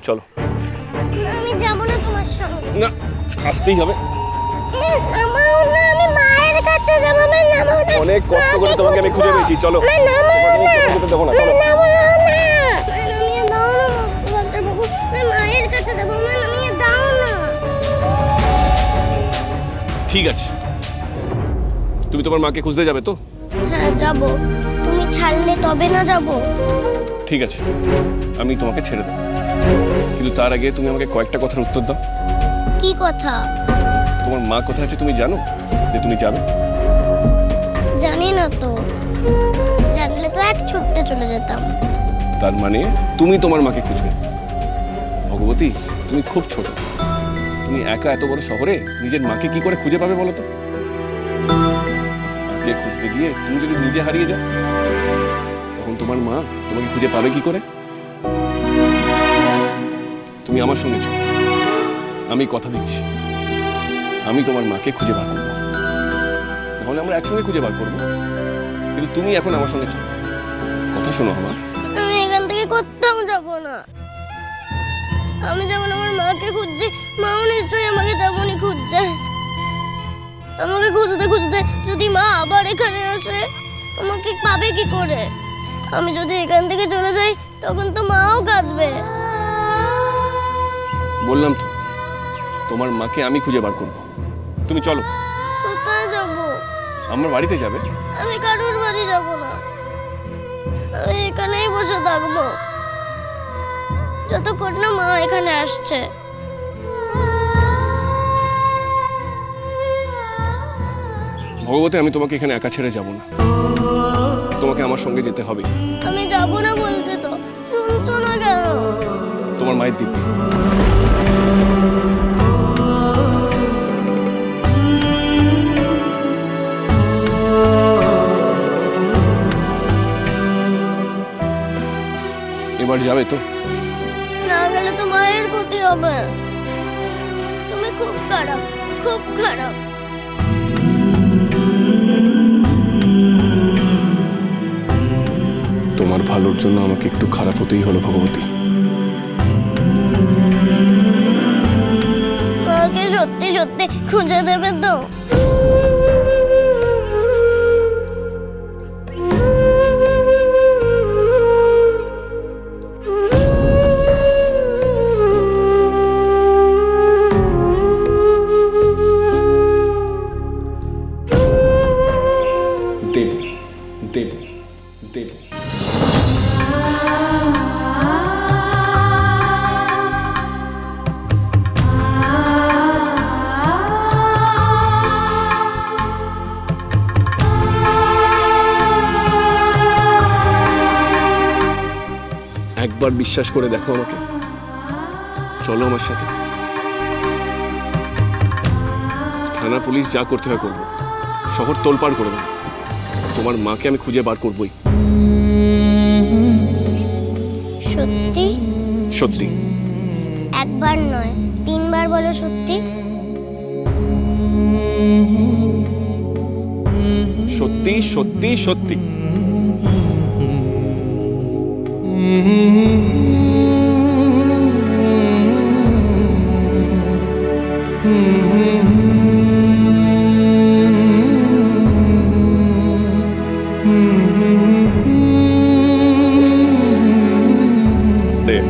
চলো। আমি যাব না তোমার সঙ্গে। না, আসতেই হবে। নামাও না, আমি মায়ের কাছে যাব। আমি নামাও না। অনেক কষ্ট করে তোমাকে আমি খুঁজে পেয়েছি। চলো। নামাও না। দেবো না। চলো। নামাও না। নামিয়ে দাও না মস্ত ডাক্তার বাবু। আমি মায়ের কাছে যাব। নামিয়ে দাও না। ঠিক আছে, তুমি তোমার মাকে খুঁজতে যাবে তো? হ্যাঁ যাব। তুমি ছাড়লে তবে না যাব। ঠিক আছে, আমি তোমাকে ছেড়ে দেব, কিন্তু তার আগে তুমি আমাকে কয়েকটা কথার উত্তর দাও। কি কথা? তোমার মা কোথায় আছে তুমি জানো যে তুমি যাবে? জানি না তো। জানলে তো এক ছুটতে চলে যেতাম। তার মানে তুমি তোমার মাকে খুঁজবে? ভগবতী, তুমি খুব ছোট, তুমি একা এত বড় শহরে নিজের মাকে কি করে খুঁজে পাবে বলো তো? মাকে খুঁজতে গিয়ে তুমি যদি নিজে হারিয়ে যাও, তখন তোমার মা তোমাকে খুঁজে পাবে কি করে? তুমি আমার সঙ্গে চলো, আমি কথা দিচ্ছি, আমি তোমার মাকে খুঁজে বার করবো। তাহলে আমরা একসঙ্গে খুঁজে বার করবো, কিন্তু তুমি এখন আমার সঙ্গে চলো। কথা শোনো আমার। আমি এখান থেকে কোথাও যাব না। আমি যেমন আমার মাকে খুঁজছি, মাও নিশ্চয়ই আমাকে তেমনই খুঁজছে। আমাকে খুঁজতে খুঁজতে যদি মা আবার এখানে আসে, আমাকে পাবে কি করে? আমি যদি এখান থেকে চলে যাই, তখন তো মাও কাঁদবে। বললাম তো, তোমার মাকে আমি খুঁজে বার করবো, তুমি চলো। কোথায় যাব? আমার বাড়িতে যাবে। আমি কারোর বাড়ি যাব না। আমি এখানেই বসে থাকবো যতক্ষণ না মা এখানে আসছে। ভগবতী, আমি তোমাকে এখানে একা ছেড়ে যাব না, তোমাকে আমার সঙ্গে যেতে হবে। আমি যাব না বলছি তো, শুনছো না কেন? তোমার মায়ের দিব্যি। এবার যাবে তো? না গেলে তো মায়ের ক্ষতি হবে। তুমি খুব খারাপ, খুব খারাপ। তোমার ভালোর জন্য আমাকে একটু খারাপ হতেই হলো ভগবতী। মাকে সত্যি সত্যি খুঁজে দেবে তো? দেব দেব দেব। একবার বিশ্বাস করে দেখো আমাকে, চলো আমার সাথে। থানা পুলিশ যা করতে হয় করবো, শহর তোলপাড় করে দেবো, তোমার মাকে আমি খুঁজে বার করবই। সত্যি? সত্যি। একবার নয়, 3 বার বলো সত্যি। সত্যি সত্যি সত্যি। Stay.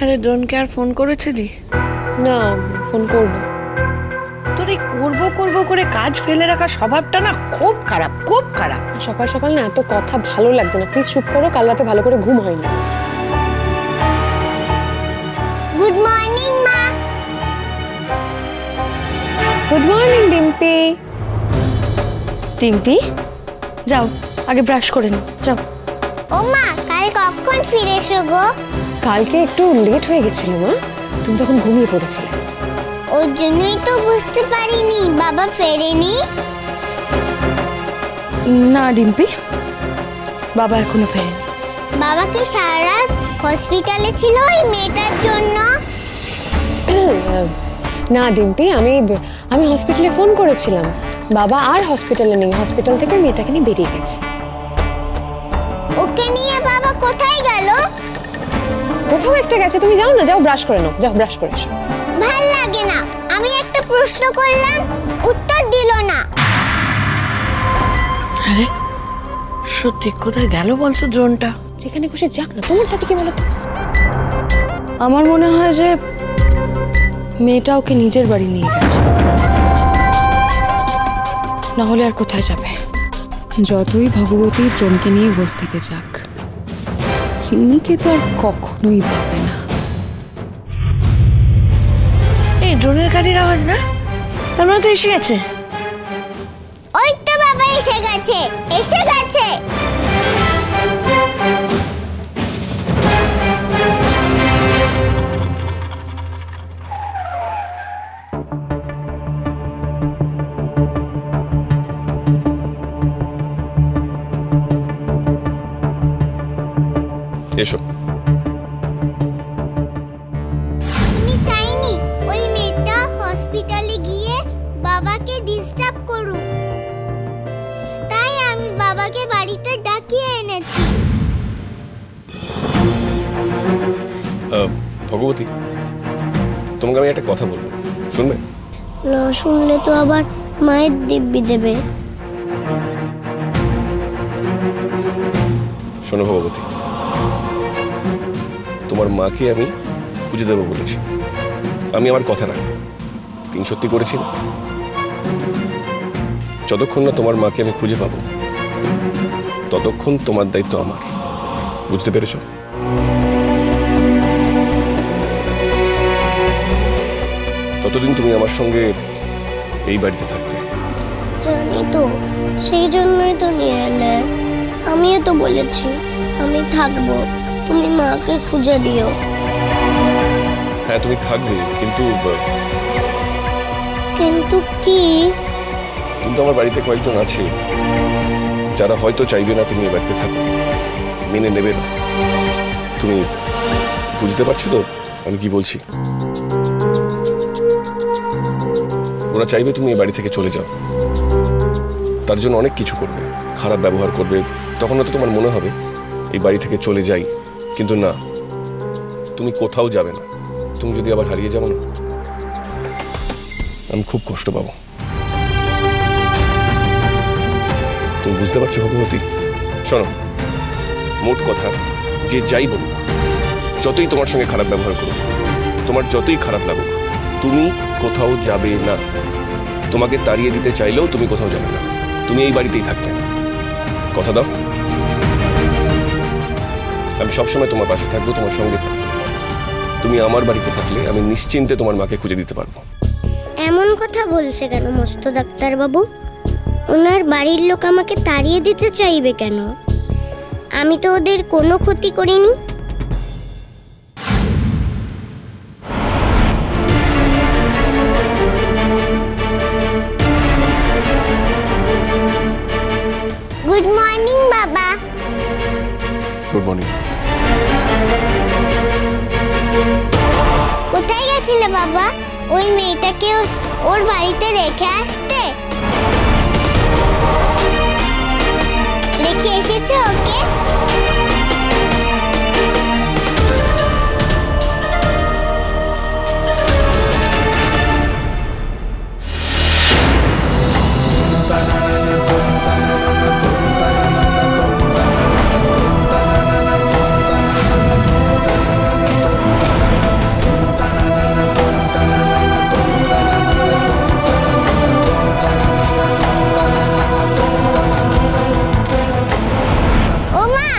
আরে ড্রোনকে আর ফোন করেছিলি? না, ফোন করব। তোর এই করবো করবো করে কাজ ফেলে রাখা স্বভাবটা না খুব খারাপ, খুব খারাপ। সকাল সকাল না এত কথা ভালো লাগছে না, প্লিজ চুপ করো। কাল রাতে ভালো করে ঘুম হয়নি। গুড মর্নিং মা। Good morning Dimpi. টিম্পি, যাও আগে ব্রাশ করে নাও, যাও। ও মা, কাল কখন ফিরে এসো গো? কালকে একটু লেট হয়ে গেছিল মা, তুমি তখন ঘুমিয়ে পড়েছিলে। ওর জন্যই তো বুঝতে পারিনি বাবা ফেরেনি। না ডিম্পি, বাবা এখনো ফেরেনি। বাবা কি সারা রাত হসপিটালে ছিল ওই মেয়েটার জন্য? না ডিম্পি, আমি হসপিটালে ফোন করেছিলাম। বাবা আর হসপিটালে নেই, হসপিটাল থেকে মেয়েটাকে নিয়ে বেরিয়ে গেছে। ওকে নিয়ে বাবা কোথায় গেল? কোথাও একটা গেছে, তুমি যাও না, যাও ব্রাশ করে নাও, যাও ব্রাশ করে এসো। ভাল লাগে না, আমি একটা প্রশ্ন করলাম উত্তর দিল না। আরে সত্যি কোথায় গেল বলছো ড্রোনটা? যেখানে খুশি যাক না, তোমার তাতে কি বলো তো? আমার মনে হয় যে মেয়েটা ওকে নিজের বাড়ি নিয়ে গেছে, না হলে আর কোথায় যাবে? যতই ভগবতী দ্রোণকে নিয়ে বস্তিতে যাক, চিনিকে তো আর কখনোই পাবে না। এই ড্রোনের গাড়ির আওয়াজ না? তার মানে তো এসে গেছে। ওই তো বাবা এসে গেছে, এসে গেছে। এসো। আমি চাইনি ওই মেয়েটা হসপিটালে গিয়ে বাবাকে ডিস্টার্ব করুক, তাই আমি বাবাকে বাড়িতে ডাকিয়ে এনেছি। ভগবতী, তোমাকে আমি একটা কথা বলবো, শুনবে? না শুনলে তো আবার মায়ের দিব্যি দেবে। শোনো ভগবতী, তোমার মাকে আমি খুঁজে দেবো বলেছি, আমি আমার কথা রাখবো, তিন সত্যি করেছি না? যতক্ষণ না তোমার মাকে আমি খুঁজে পাবো ততক্ষণ তোমার দায়িত্ব আমার, বুঝতে পেরেছো? ততদিন তুমি আমার সঙ্গে এই বাড়িতে থাকবে। জানি তো, সেই জন্যই তো নিয়ে এলে। আমিও তো বলেছি আমি থাকবো, তুমি মাকে খুঁজে দিও। হ্যাঁ তুমি থাকবে, কিন্তু কিন্তু কি? কিন্তু আমার বাড়িতে কয়েকজন আছে যারা হয়তো চাইবে না তুমি এ বাড়িতে থাকো, মেনে নেবে না। তুমি বুঝতে পারছো তো আমি কি বলছি? ওরা চাইবে তুমি এই বাড়ি থেকে চলে যাও, তার জন্য অনেক কিছু করবে, খারাপ ব্যবহার করবে। তখন হয়তো তোমার মনে হবে এই বাড়ি থেকে চলে যাই, কিন্তু না, তুমি কোথাও যাবে না। তুমি যদি আবার হারিয়ে যাও না, আমি খুব কষ্ট পাবো। তুমি বুঝতে পারছো ভগবতী? শোনো, মোট কথা, যে যাই বলুক, যতই তোমার সঙ্গে খারাপ ব্যবহার করুক, তোমার যতই খারাপ লাগুক, তুমি কোথাও যাবে না। তোমাকে তাড়িয়ে দিতে চাইলেও তুমি কোথাও যাবে না, তুমি এই বাড়িতেই থাকতে। কথা দাও? আমি সবসময় তোমার পাশে থাকবো, তোমার সঙ্গে থাকবো। তুমি আমার বাড়িতে থাকলে আমি নিশ্চিন্তে তোমার মাকে খুঁজে দিতে পারবো। এমন কথা বলছে কেন মস্ত ডাক্তার বাবু? ওনার বাড়ির লোক আমাকে তাড়িয়ে দিতে চাইবে কেন? আমি তো ওদের কোনো ক্ষতি করিনি। গুড মর্নিং বাবা। Good morning. কোথায় গেছিলে বাবা? ওই মেয়েটাকে ওর বাড়িতে রেখে আসতে? রেখে এসেছো ওকে? ও মা,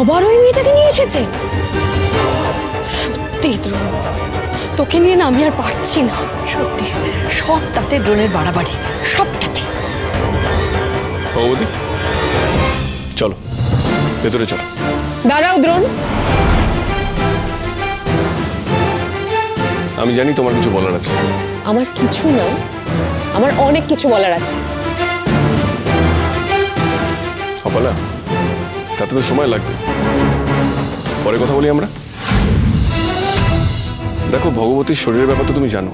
আবার ওই মেয়েটাকে নিয়ে এসেছে। সত্যি দ্রোণ, তোকে নিয়ে না আমি আর পারছি না। সত্যি সবটাতে দ্রোণের বাড়াবাড়ি, সবটাতে। ভগবতী চলো ভেতরে চলো। দাঁড়াও দ্রোণ, আমি জানি তোমার কিছু বলার আছে। আমার কিছু না, আমার অনেক কিছু বলার আছে। অপলা, তাতে তো সময় লাগবে, পরে কথা বলি আমরা। দেখো, ভগবতীর শরীরের ব্যাপার তো তুমি জানো,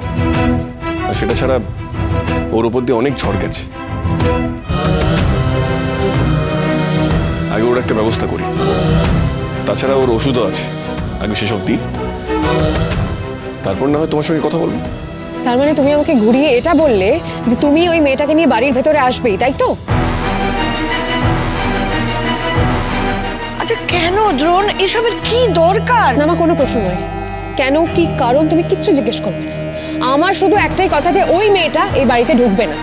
আর সেটা ছাড়া ওর ওপর দিয়ে অনেক ঝড় গেছে। আগে ওর একটা ব্যবস্থা করি, তাছাড়া ওর ওষুধও আছে, আগে সেসব দিই, তারপর না হয় তোমার সঙ্গে কথা বলবো। তার মানে তুমি আমাকে ঘুরিয়ে এটা বললে যে তুমি ওই মেয়েটাকে নিয়ে বাড়ির ভেতরে আসবেই, তাই তো? আচ্ছা কেন দ্রোণ, এসবের কি দরকার? না, আমার কোনো প্রশ্ন নয়। কেন, কি কারণ, তুমি কিচ্ছু জিজ্ঞেস করবে না। আমার শুধু একটাই কথা যে ওই মেয়েটা এই বাড়িতে ঢুকবে না।